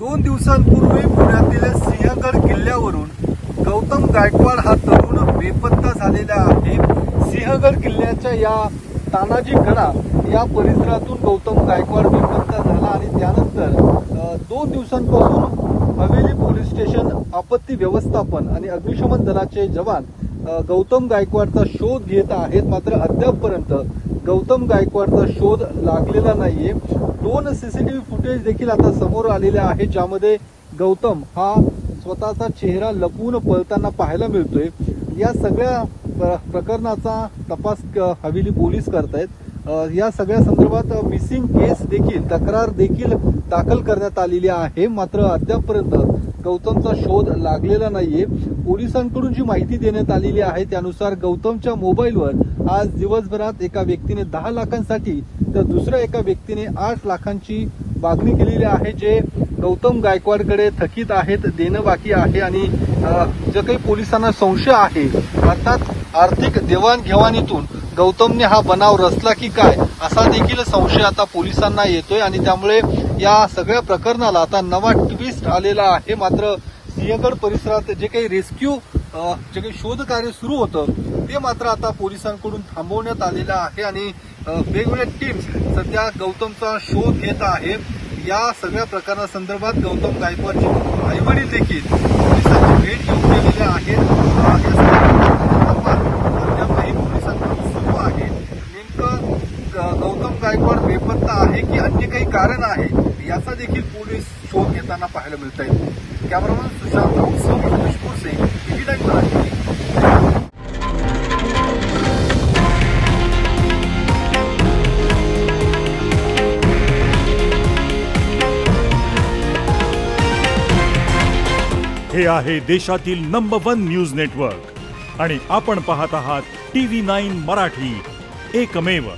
2 दिवसांपूर्वी पुण्यातील सिंहगड किल्ल्यावरून गौतम गायकवाड हा तरुण बेपत्ता झालेला आहे। सिंहगड किल्ल्याच्या या तानाजी गडा या परिसरातून गौतम गायकवाड बेपत्ता झाला आणि त्यानंतर 2 दिवसांपासून हवेली पोलीस स्टेशन आपत्ती व्यवस्थापन आणि अग्निशमन दलाचे जवान गौतम गायकवाडचा शोध घेत आहेत। मात्र अद्यापपर्यंत गौतम गायकवाडचा शोध लागलेला नाहीये। 2 सीसीटीव्ही फुटेज देखील आता समोर आलेले आहेत, ज्यामध्ये गौतम हा स्वतःचा चेहरा लपवून पळताना पाहायला मिळतोय। या सगळ्या प्रकरणाचा तपास हवेली पोलीस करतायत। या सगळ्या संदर्भात मिसिंग केस देखील तक्रार देखील दाखल करण्यात आलेली आहे। मात्र अद्यापपर्यंत गौतमचा शोध लागलेला नाहीये। पोलिसांकडून जी माहिती देण्यात आलेली आहे त्यानुसार गौतमच्या मोबाईलवर आज दिवसभरात एका व्यक्तीने 10 लाखांसाठी तर दुसऱ्या एका व्यक्तीने 8 लाखांची मागणी केलेली आहे, जे गौतम गायकवाडकडे थकीत आहेत, देणं बाकी आहे। आणि जे काही पोलिसांना संशय आहे अर्थात आर्थिक देवाणघेवाणीतून गौतमने हा बनाव रचला की काय असा देखील संशय आता पोलिसांना येतोय आणि त्यामुळे या सगळ्या प्रकरणाला आता नवा ट्विस्ट आलेला आहे। मात्र सिंहगड परिसरात जे काही रेस्क्यू जे काही शोध कार्य सुरू होतं ते मात्र आता पोलिसांकडून थांबवण्यात आलेलं आहे आणि वेगवेगळ्या टीम्स सध्या गौतमचा शोध घेत आहे। या सगळ्या प्रकरणासंदर्भात गौतम गायकवाडचे आईवडील देखील पोलिसांची भेट घेऊन गेलेले आहेत। अद्यापही पोलिसांकडून सुरू आहे। नेमकं गौतम गायकवाड बेपत्ता आहे की अन्य काही कारण आहे याचा देखील पोलीस शोध घेताना पाहायला मिळत आहे। कॅमेरामन सुशांत राऊत, टीव्ही9 मराठी। हे आहे देशातील नंबर 1 न्यूज नेटवर्क आणि आपण पाहत आहात टीव्ही 9 मराठी, एकमेव।